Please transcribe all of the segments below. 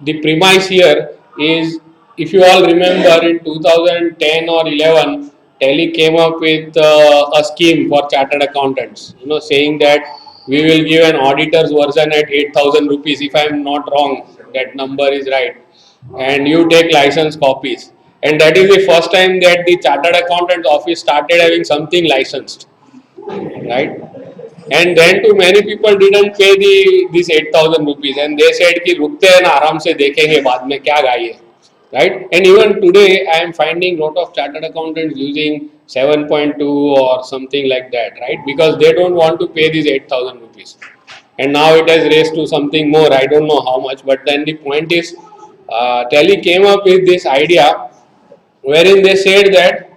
the premise here is, if you all remember, in 2010 or 11, Tally came up with a scheme for chartered accountants, saying that we will give an auditor's version at 8,000 rupees. If I am not wrong, that number is right. And you take license copies. And that is the first time that the chartered accountant office started having something licensed, right? And then too many people didn't pay this 8,000 rupees, and they said कि रुकते हैं ना, आराम से देखेंगे बाद में क्या गाइए, right? And even today I am finding lot of chartered accountants using 7.2 or something like that, right? Because they don't want to pay these 8,000 rupees, and now it has raised to something more. I don't know how much, but then the point is, Tally came up with this idea wherein they said that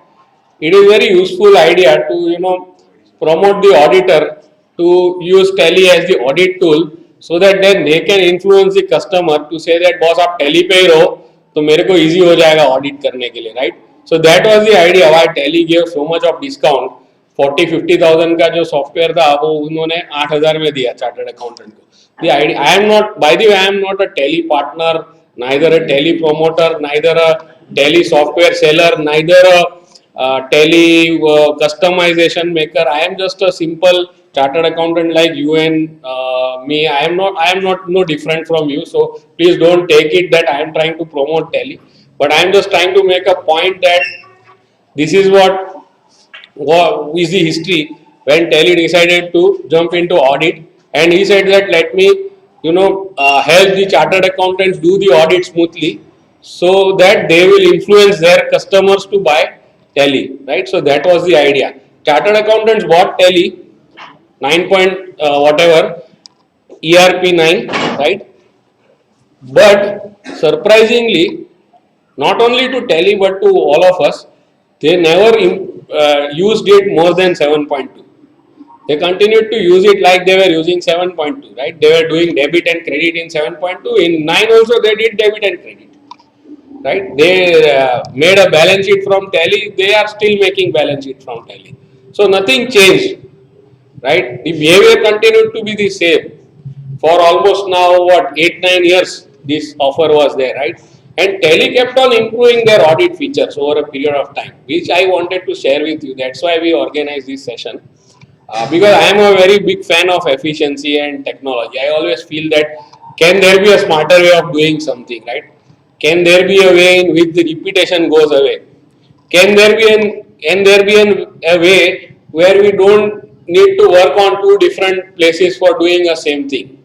it is very useful idea to promote the auditor to use Tally as the audit tool, so that then they can influence the customer to say that boss आप Tally पे ही रहो तो मेरे को easy हो जाएगा audit करने के लिए, right? So that was the idea why Tally gave so much of discount. 40-50,000 का जो सॉफ्टवेयर था वो उन्होंने 8,000 में दिया चार्टर्ड अकाउंटेंट को. The idea, I am not, by the way, I am not a Tally partner, neither a Tally promoter, neither a Tally software seller, neither a Tally customization maker. I am just a simple chartered accountant like you and me. I am not no different from you. So please don't take it that I am trying to promote Tally, but I am just trying to make a point that this is what is the history when Tally decided to jump into audit, and he said that let me help the chartered accountants do the audit smoothly, so that they will influence their customers to buy Tally, right? So that was the idea. Chartered accountants bought Tally 9 point whatever ERP 9, right? But surprisingly, not only to Tally but to all of us, they never used it more than 7.2. They continued to use it like they were using 7.2, right? They were doing debit and credit in 7.2. In 9 also they did debit and credit, right? They made a balance sheet from Tally. They are still making balance sheet from Tally. So nothing changed, right? The behavior continued to be the same for almost now 8-9 years. This offer was there, right? And Tally kept on improving their audit features over a period of time, which I wanted to share with you. That's why we organized this session. Because I am a very big fan of efficiency and technology. I always feel that can there be a smarter way of doing something, right? Can there be a way in which the repetition goes away? Can there be a way where we don't need to work on two different places for doing the same thing?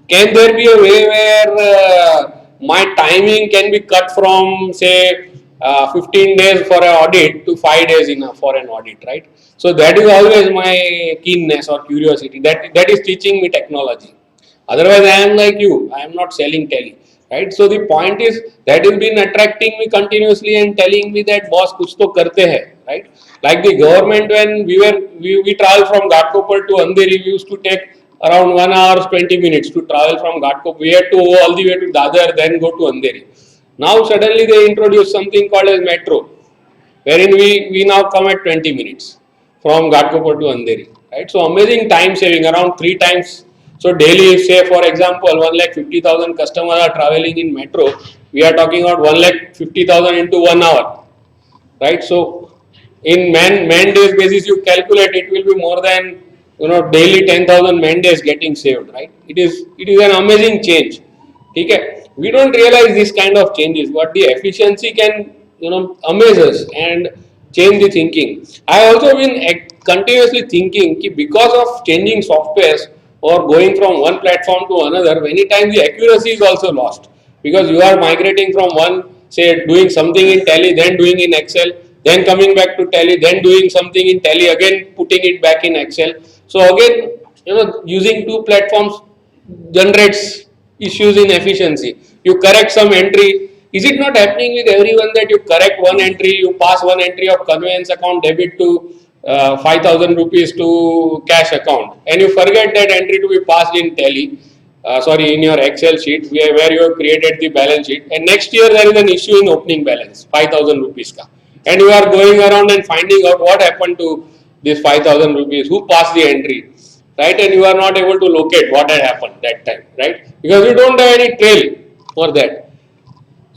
Can there be a way where my timing can be cut from say 15 days for an audit to 5 days for an audit, right? So that is always my keenness or curiosity. That is teaching me technology. Otherwise, I am like you. I am not selling Tally, right? So the point is that has been attracting me continuously and telling me that boss kuch to karte hai, right? Like the government, when we travel from Ghatkopar to Andheri, we used to take around 1 hour 20 minutes to travel from Ghatkopar. We had to go all the way to Dadar, then go to Andheri. Now suddenly they introduced something called as metro, wherein we now come at 20 minutes from Ghatkopar to Andheri, right? So amazing time saving, around 3 times. So daily, say for example, 1,50,000 customers are traveling in metro, we are talking about 1,50,000 into 1 hour, right? So in man days basis, you calculate it will be more than daily 10,000 man days getting saved, right? It is an amazing change. Okay, we don't realize this kind of changes, but the efficiency can amaze us and change the thinking. I also been continuously thinking that because of changing softwares or going from one platform to another, many times the accuracy is also lost, because you are migrating from one, say doing something in Tally, then doing in Excel, then coming back to Tally, then doing something in Tally, again putting it back in Excel. So again, using two platforms generates issues in efficiency. You correct some entry. Is it not happening with everyone that you correct one entry, you pass one entry of conveyance account debit to 5,000 rupees to cash account, and you forget that entry to be passed in Tally, in your Excel sheet where you have created the balance sheet, and next year there is an issue in opening balance, 5,000 rupees ka, and you are going around and finding out what happened to this 5,000 rupees, who passed the entry, right? And you are not able to locate what had happened that time, right? Because you don't have any trail for that.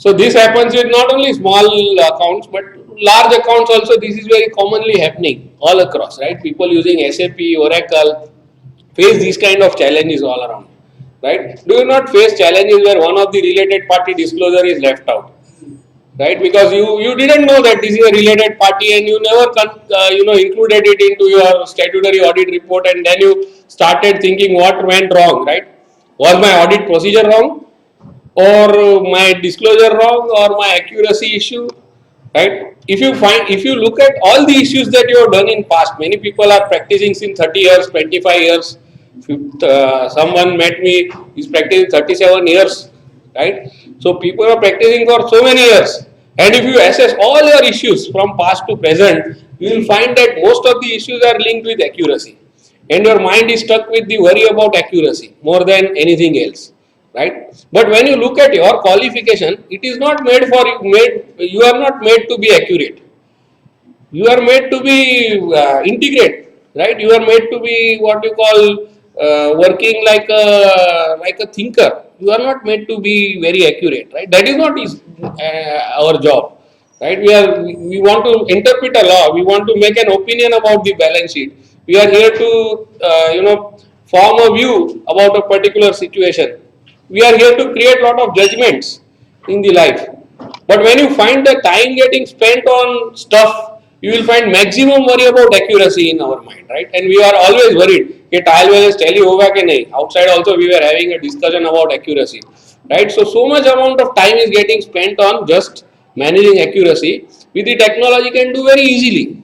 So this happens with not only small accounts but large accounts also. This is very commonly happening all across, right? People using SAP, Oracle face these kind of challenges all around, right? Do you not face challenges where one of the related party disclosure is left out, right? Because you didn't know that this is a related party and you never included it into your statutory audit report, and then you started thinking what went wrong, right? Was my audit procedure wrong, or my disclosure wrong, or my accuracy issue, right? If you look at all the issues that you have done in past, many people are practicing since 30 years, 25 years. Someone met me, he's practicing 37 years, right? So people are practicing for so many years, and if you assess all your issues from past to present, you will find that most of the issues are linked with accuracy, and your mind is stuck with the worry about accuracy more than anything else, right? But when you look at your qualification, it is not made for you are not made to be accurate. You are made to be integrate, right? You are made to be what you call working like a thinker. You are not made to be very accurate, right? That is not our job, right? We want to interpret a law, we want to make an opinion about the balance sheet. We are here to form a view about a particular situation. We are here to create a lot of judgments in the life. But when you find the time getting spent on stuff, you will find maximum worry about accuracy in our mind, right? And we are always worried कि trial balance tally होगा कि नहीं. Outside also we were having a discussion about accuracy, right? So much amount of time is getting spent on just managing accuracy. With the technology can do very easily,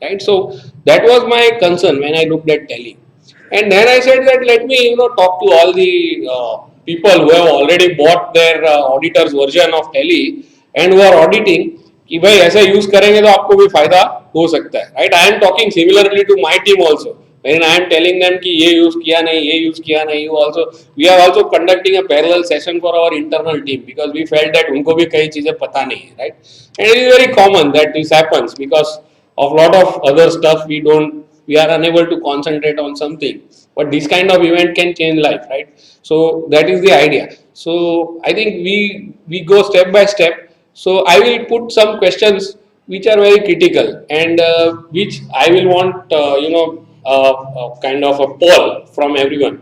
right? So that was my concern when I looked at Tally. And then I said that let me talk to all the people who have already bought their auditor's version of Tally and who are auditing कि भाई ऐसा use करेंगे तो आपको भी फायदा हो सकता है, right? I am talking similarly to my team also when I am telling them कि ये यूज किया नहीं, ये यूज किया नहीं. You also we are also conducting a parallel session for our internal team because we felt that उनको भी कई चीजें पता नहीं है, राइट? And it is very common that this happens because of lot of other stuff we are unable to concentrate on something, but this kind of event can change life, right? So that is the idea. So I think we go step by step. So I will put some questions which are very critical and which I will want kind of a poll from everyone.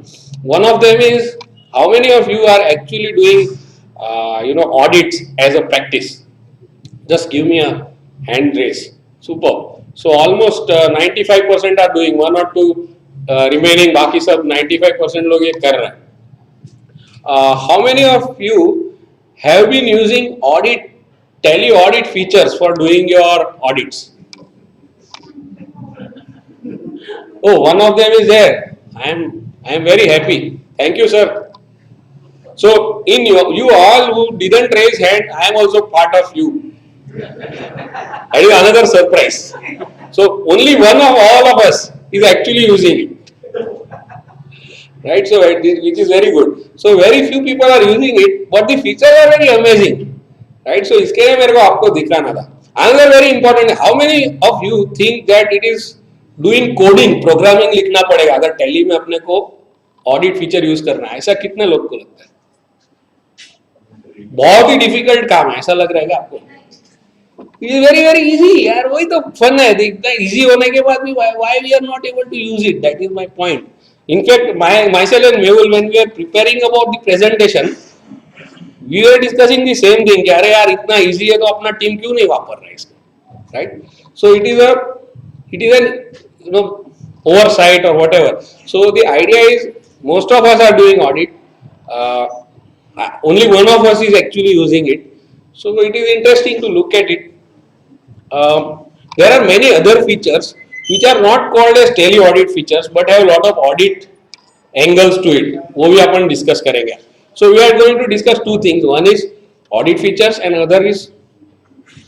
One of them is how many of you are actually doing audits as a practice? Just give me a hand raise. Super. So almost 95% are doing, one or two remaining बाकी सब 95% लोग ये कर रहे हैं. How many of you have been using Tally audit features for doing your audits? Oh, one of them is there. I am very happy. Thank you, sir. So in you all who didn't raise hand, I am also part of you. That is another surprise. So only one of all of us is actually using it, right? So which is very good. So very few people are using it, but the features are very amazing, right? So इसके लिए मेरे को आपको दिखाना था. Another very important, how many of you think that it is doing coding, programming लिखना पड़ेगा अगर Tally में अपने को audit feature use करना है? ऐसा कितने लोग को लगता है? बहुत ही डिफिकल्ट काम है, ऐसा लग रहा है आपको? It is very very easy यार, वही तो फन है. इतना इजी होने के बाद भी why we are not able to use it? That is my point. In fact, myself and Mehul, when we are preparing about the presentation, we were discussing the same thing कि अरे यार इतना easy है तो अपना team क्यों नहीं वापर रहा है इसको, right? So it is an oversight or whatever. So the idea is most of us are doing audit. Only one of us is actually using it. So it is interesting to look at it. There are many other features which are not called as Tally audit features but have a lot of audit angles to it. वो भी अपन discuss करेंगे. So we are going to discuss two things. One is audit features and other is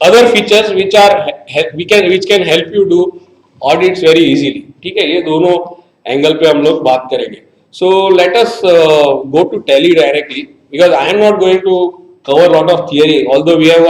other features which can help you do audits very easily. ठीक है, ये दोनों angle पे हम लोग बात करेंगे. So let us go to Tally directly because I am not going to cover a lot of theory, although we have